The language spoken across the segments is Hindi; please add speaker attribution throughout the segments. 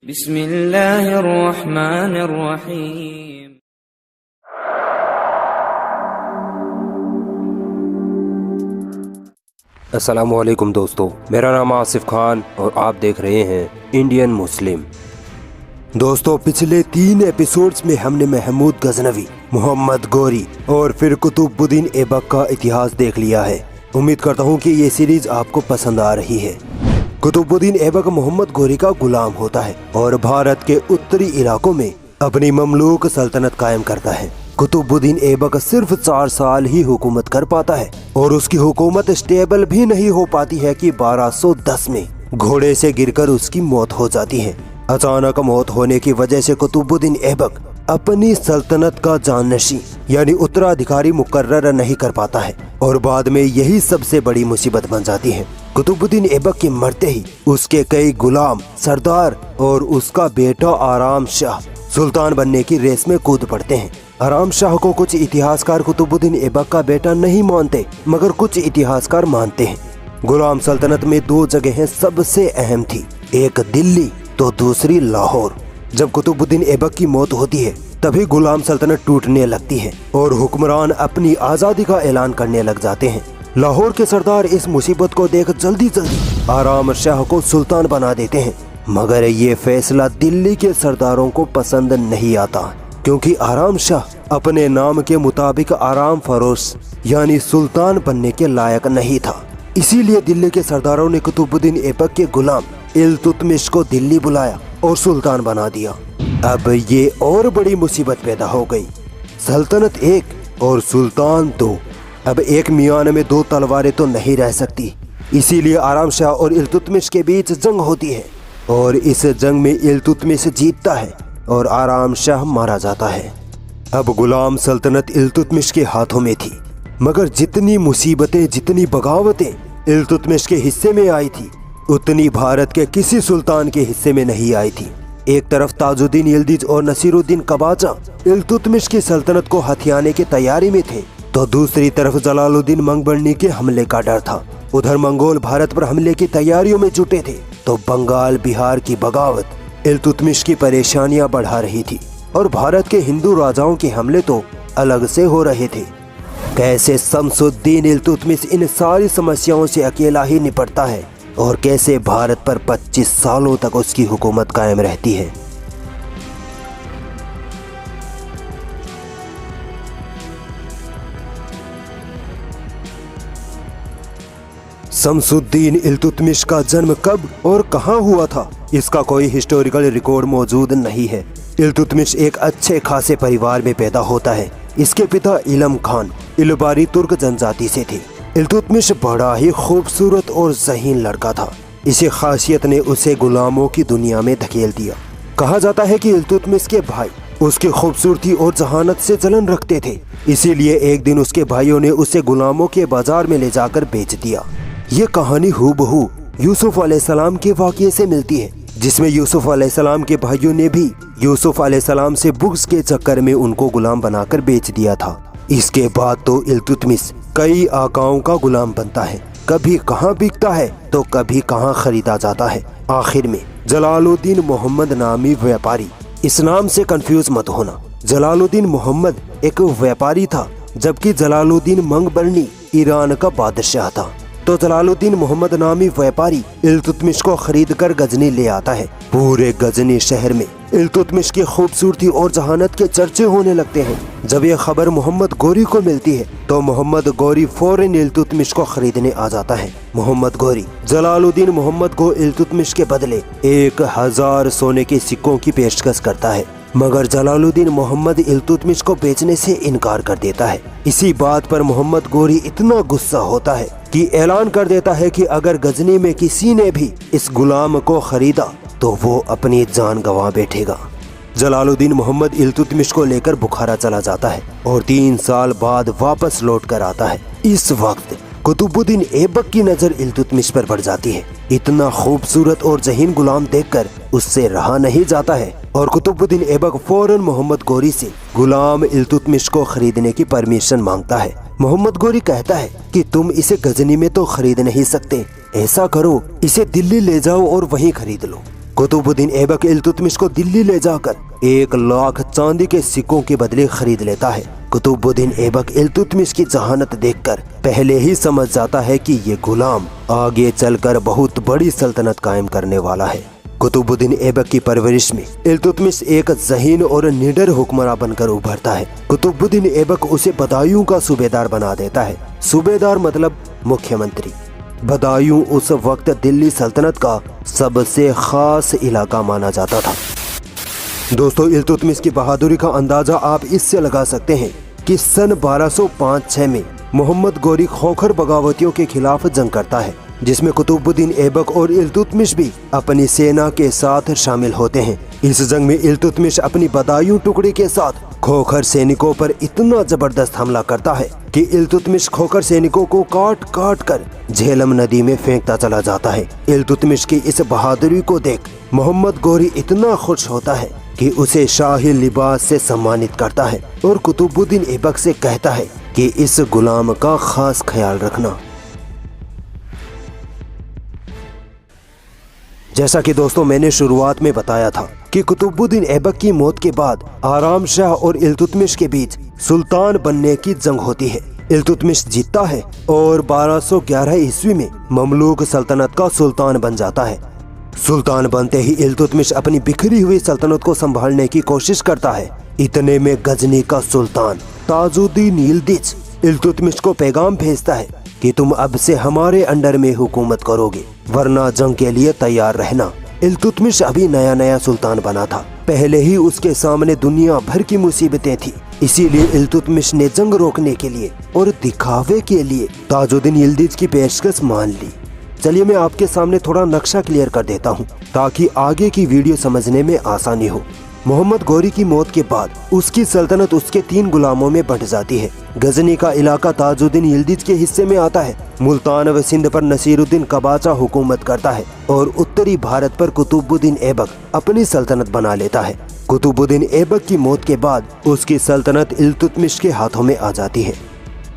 Speaker 1: बिस्मिल्लाहिर्रहमानिर्रहीम।
Speaker 2: अस्सलामुअलैकुम दोस्तों, मेरा नाम आसिफ खान और आप देख रहे हैं इंडियन मुस्लिम। दोस्तों, पिछले 3 एपिसोड्स में हमने महमूद गजनवी, मोहम्मद गौरी और फिर कुतुबुद्दीन ऐबक का इतिहास देख लिया है। उम्मीद करता हूँ कि ये सीरीज आपको पसंद आ रही है। कुतुबुद्दीन ऐबक मोहम्मद गौरी का गुलाम होता है और भारत के उत्तरी इलाकों में अपनी ममलूक सल्तनत कायम करता है। कुतुबुद्दीन ऐबक सिर्फ 4 साल ही हुकूमत कर पाता है और उसकी हुकूमत स्टेबल भी नहीं हो पाती है कि 1210 में घोड़े से गिरकर उसकी मौत हो जाती है। अचानक मौत होने की वजह से कुतुबुद्दीन ऐबक अपनी सल्तनत का जाननशी यानी उत्तराधिकारी मुकर्रर नहीं कर पाता है और बाद में यही सबसे बड़ी मुसीबत बन जाती है। कुतुबुद्दीन ऐबक के मरते ही उसके कई गुलाम, सरदार और उसका बेटा आराम शाह सुल्तान बनने की रेस में कूद पड़ते हैं। आराम शाह को कुछ इतिहासकार कुतुबुद्दीन ऐबक का बेटा नहीं मानते, मगर कुछ इतिहासकार मानते हैं। गुलाम सल्तनत में 2 जगहें सबसे अहम थी, एक दिल्ली तो दूसरी लाहौर। जब कुतुबुद्दीन ऐबक की मौत होती है तभी गुलाम सल्तनत टूटने लगती है और हुक्मरान अपनी आज़ादी का ऐलान करने लग जाते हैं। लाहौर के सरदार इस मुसीबत को देख जल्दी आराम शाह को सुल्तान बना देते हैं, मगर ये फैसला दिल्ली के सरदारों को पसंद नहीं आता, क्योंकि आराम शाह अपने नाम के मुताबिक आराम फरोश यानी सुल्तान बनने के लायक नहीं था। इसीलिए दिल्ली के सरदारों ने कुतुबुद्दीन ऐबक के गुलाम इल्तुतमिश को दिल्ली बुलाया और सुल्तान बना दिया। अब ये और बड़ी मुसीबत पैदा हो गई। सल्तनत 1 और सुल्तान 2। अब एक मियान में 2 तलवारें तो नहीं रह सकती, इसीलिए आराम शाह और इल्तुतमिश के बीच जंग होती है और इस जंग में इल्तुतमिश जीतता है और आराम शाह मारा जाता है। अब गुलाम सल्तनत इल्तुतमिश के हाथों में थी, मगर जितनी मुसीबतें, जितनी बगावतें इल्तुतमिश के हिस्से में आई थी, उतनी भारत के किसी सुल्तान के हिस्से में नहीं आई थी। एक तरफ ताजुद्दीन यिल्दिज और नसीरुद्दीन कबाचा इल्तुतमिश की सल्तनत को हथियाने की तैयारी में थे, तो दूसरी तरफ जलालुद्दीन मंगबर्नी के हमले का डर था। उधर मंगोल भारत पर हमले की तैयारियों में जुटे थे, तो बंगाल, बिहार की बगावत इल्तुतमिश की परेशानियां बढ़ा रही थी और भारत के हिंदू राजाओं के हमले तो अलग से हो रहे थे। कैसे शमसुद्दीन इल्तुतमिश इन सारी समस्याओं से अकेला ही निपटता है और कैसे भारत पर 25 सालों तक उसकी हुकूमत कायम रहती है। शमसुद्दीन इल्तुतमिश का जन्म कब और कहां हुआ था, इसका कोई हिस्टोरिकल रिकॉर्ड मौजूद नहीं है। इल्तुतमिश एक अच्छे खासे परिवार में पैदा होता है। इसके पिता इलम खान इलबारी तुर्क जनजाति से थे। इल्तुतमिश बड़ा ही खूबसूरत और ज़हीन लड़का था। इसी खासियत ने उसे गुलामों की दुनिया में धकेल दिया। कहा जाता है कि इल्तुतमिश के भाई उसकी खूबसूरती और जहानत से जलन रखते थे, इसीलिए एक दिन उसके भाइयों ने उसे गुलामों के बाजार में ले जाकर बेच दिया। ये कहानी हूबहू यूसुफ अलैहिस्सलाम के वाक़ये से मिलती है, जिसमें यूसुफ अलैहिस्सलाम के भाइयों ने भी यूसुफ अलैहिस्सलाम से बुग़्ज़ के चक्कर में उनको गुलाम बनाकर बेच दिया था। इसके बाद तो इल्तुतमिश कई आकाओं का गुलाम बनता है, कभी कहाँ बिकता है तो कभी कहाँ खरीदा जाता है। आखिर में जलालुद्दीन मोहम्मद नामी व्यापारी, इस नाम से कंफ्यूज मत होना, जलालुद्दीन मोहम्मद एक व्यापारी था, जबकि जलालुद्दीन मंगबर्नी ईरान का बादशाह था। तो जलालुद्दीन मोहम्मद नामी व्यापारी इल्तुतमिश को खरीद कर गजनी ले आता है। पूरे गजनी शहर में इल्तुतमिश की खूबसूरती और जहानत के चर्चे होने लगते हैं। जब यह खबर मोहम्मद गौरी को मिलती है तो मोहम्मद गौरी फौरन इल्तुतमिश को खरीदने आ जाता है। मोहम्मद गौरी जलालुद्दीन मोहम्मद को इल्तुतमिश के बदले 1000 सोने के सिक्कों की पेशकश करता है, मगर जलालुद्दीन मोहम्मद इल्तुतमिश को बेचने से इनकार कर देता है। इसी बात पर मोहम्मद गौरी इतना गुस्सा होता है कि ऐलान कर देता है कि अगर गजनी में किसी ने भी इस गुलाम को खरीदा तो वो अपनी जान गंवा बैठेगा। जलालुद्दीन मोहम्मद इल्तुतमिश को लेकर बुखारा चला जाता है और 3 साल बाद वापस लौट कर आता है। इस वक्त कुतुबुद्दीन ऐबक की नजर इल्तुतमिश पर पड़ जाती है। इतना खूबसूरत और ज़हीन गुलाम देखकर उससे रहा नहीं जाता है और कुतुबुद्दीन ऐबक फौरन मोहम्मद गौरी से गुलाम इल्तुतमिश को खरीदने की परमिशन मांगता है। मोहम्मद गौरी कहता है कि तुम इसे गजनी में तो खरीद नहीं सकते, ऐसा करो इसे दिल्ली ले जाओ और वहीं खरीद लो। कुतुबुद्दीन ऐबक इल्तुतमिश को दिल्ली ले जाकर 1 लाख चांदी के सिक्कों के बदले खरीद लेता है। कुतुबुद्दीन ऐबक इल्तुतमिश की जहानत देखकर पहले ही समझ जाता है कि ये गुलाम आगे चलकर बहुत बड़ी सल्तनत कायम करने वाला है। कुतुबुद्दीन ऐबक की परवरिश में इल्तुतमिश एक ज़हीन और निडर हुक्मरान बनकर उभरता है। कुतुबुद्दीन ऐबक उसे बदायूं का सूबेदार बना देता है। सूबेदार मतलब मुख्यमंत्री। बदायूं उस वक्त दिल्ली सल्तनत का सबसे खास इलाका माना जाता था। दोस्तों, इल्तुतमिश की बहादुरी का अंदाजा आप इससे लगा सकते हैं कि सन 1205-6 में मोहम्मद गोरी खोखर बगावतियों के खिलाफ जंग करता है, जिसमें कुतुबुद्दीन ऐबक और इल्तुतमिश भी अपनी सेना के साथ शामिल होते हैं। इस जंग में इल्तुतमिश अपनी बदायूं टुकड़ी के साथ खोखर सैनिकों पर इतना जबरदस्त हमला करता है कि इल्तुतमिश खोखर सैनिकों को काट काट कर झेलम नदी में फेंकता चला जाता है। इल्तुतमिश की इस बहादुरी को देख मोहम्मद गोरी इतना खुश होता है कि उसे शाही लिबास से सम्मानित करता है और कुतुबुद्दीन ऐबक से कहता है कि इस गुलाम का खास ख्याल रखना। जैसा कि दोस्तों मैंने शुरुआत में बताया था कि कुतुबुद्दीन ऐबक की मौत के बाद आराम शाह और इल्तुतमिश के बीच सुल्तान बनने की जंग होती है। इल्तुतमिश जीतता है और 1211 ईस्वी में ममलूक सल्तनत का सुल्तान बन जाता है। सुल्तान बनते ही इल्तुतमिश अपनी बिखरी हुई सल्तनत को संभालने की कोशिश करता है। इतने में गजनी का सुल्तान ताजुद्दीन यिल्दिज इल्तुतमिश को पैगाम भेजता है कि तुम अब से हमारे अंडर में हुकूमत करोगे, वरना जंग के लिए तैयार रहना। इल्तुतमिश अभी नया नया सुल्तान बना था, पहले ही उसके सामने दुनिया भर की मुसीबतें थी। इसीलिए इल्तुतमिश ने जंग रोकने के लिए और दिखावे के लिए ताजुद्दीन यिल्दिज की पेशकश मान ली। चलिए मैं आपके सामने थोड़ा नक्शा क्लियर कर देता हूँ ताकि आगे की वीडियो समझने में आसानी हो। मोहम्मद गोरी की मौत के बाद उसकी सल्तनत उसके 3 गुलामों में बंट जाती है। गजनी का इलाका ताजुद्दीन यिल्दिज के हिस्से में आता है। मुल्तान व सिंध पर नसीरुद्दीन कबाचा हुकूमत करता है और उत्तरी भारत पर कुतुबुद्दीन ऐबक अपनी सल्तनत बना लेता है। कुतुबुद्दीन ऐबक की मौत के बाद उसकी सल्तनत इल्तुतमिश के हाथों में आ जाती है।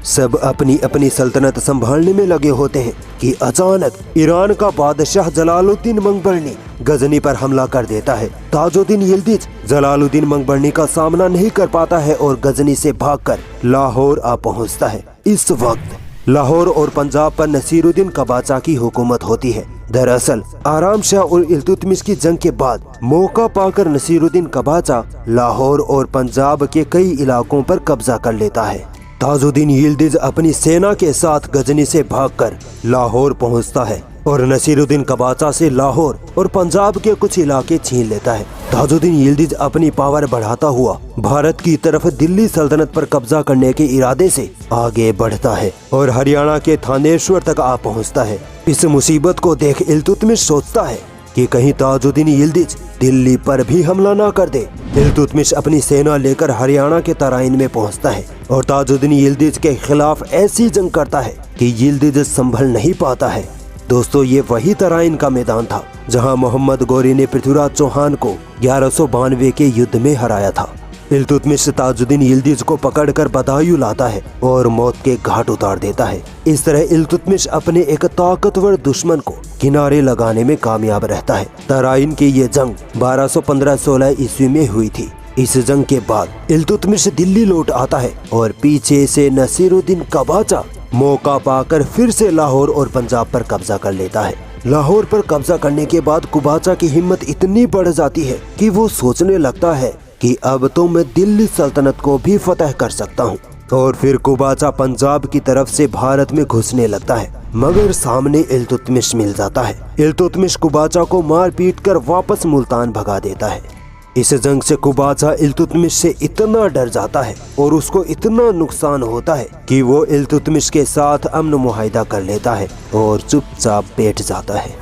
Speaker 2: सब अपनी अपनी सल्तनत संभालने में लगे होते हैं कि अचानक ईरान का बादशाह जलालुद्दीन मंगबरनी गजनी पर हमला कर देता है। ताजुद्दीन यिल्दिज जलालुद्दीन मंगबरनी का सामना नहीं कर पाता है और गजनी से भागकर लाहौर आ पहुंचता है। इस वक्त लाहौर और पंजाब पर नसीरुद्दीन कबाचा की हुकूमत होती है। दरअसल आराम शाह और इल्तुतमिश की जंग के बाद मौका पाकर नसीरुद्दीन कबाचा लाहौर और पंजाब के कई इलाकों पर कब्जा कर लेता है। ताजुद्दीन यिल्दिज अपनी सेना के साथ गजनी से भागकर लाहौर पहुंचता है और नसीरुद्दीन कबाचा से लाहौर और पंजाब के कुछ इलाके छीन लेता है। ताजुद्दीन यिल्दिज अपनी पावर बढ़ाता हुआ भारत की तरफ दिल्ली सल्तनत पर कब्जा करने के इरादे से आगे बढ़ता है और हरियाणा के थानेश्वर तक आ पहुंचता है। इस मुसीबत को देख इल्तुतमिश सोचता है कि कहीं ताजुद्दीन यिल्दिज दिल्ली पर भी हमला ना कर दे। इल्तुतमिश अपनी सेना लेकर हरियाणा के तराइन में पहुंचता है और ताजुद्दीन यिल्दिज के खिलाफ ऐसी जंग करता है कि यिल्दिज संभल नहीं पाता है। दोस्तों, ये वही तराइन का मैदान था जहां मोहम्मद गोरी ने पृथ्वीराज चौहान को 1192 के युद्ध में हराया था। इल्तुतमिश ताजुद्दीन यिल्दिज को पकड़कर बदायूं लाता है और मौत के घाट उतार देता है। इस तरह इल्तुतमिश अपने एक ताकतवर दुश्मन को किनारे लगाने में कामयाब रहता है। तराइन की ये जंग 1215-16 ईस्वी में हुई थी। इस जंग के बाद इल्तुतमिश दिल्ली लौट आता है और पीछे से नसीरुद्दीन कबाचा मौका पाकर फिर से लाहौर और पंजाब पर कब्जा कर लेता है। लाहौर पर कब्जा करने के बाद कबाचा की हिम्मत इतनी बढ़ जाती है कि वो सोचने लगता है कि अब तो मैं दिल्ली सल्तनत को भी फतह कर सकता हूँ। और फिर कबाचा पंजाब की तरफ से भारत में घुसने लगता है, मगर सामने इल्तुतमिश मिल जाता है। इल्तुतमिश कबाचा को मार पीट कर वापस मुल्तान भगा देता है। इस जंग से कबाचा इल्तुतमिश से इतना डर जाता है और उसको इतना नुकसान होता है कि वो इल्तुतमिश के साथ अमन मुआहिदा कर लेता है और चुपचाप बैठ जाता है।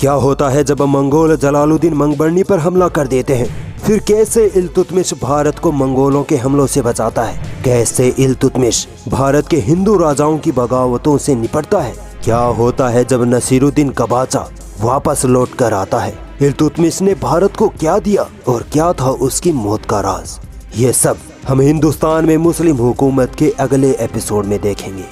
Speaker 2: क्या होता है जब मंगोल जलालुद्दीन मंगबरनी पर हमला कर देते हैं? फिर कैसे इल्तुतमिश भारत को मंगोलों के हमलों से बचाता है? कैसे इल्तुतमिश भारत के हिंदू राजाओं की बगावतों से निपटता है? क्या होता है जब नसीरुद्दीन कबाचा वापस लौट कर आता है? इल्तुतमिश ने भारत को क्या दिया और क्या था उसकी मौत का राज? ये सब हम हिंदुस्तान में मुस्लिम हुकूमत के अगले एपिसोड में देखेंगे।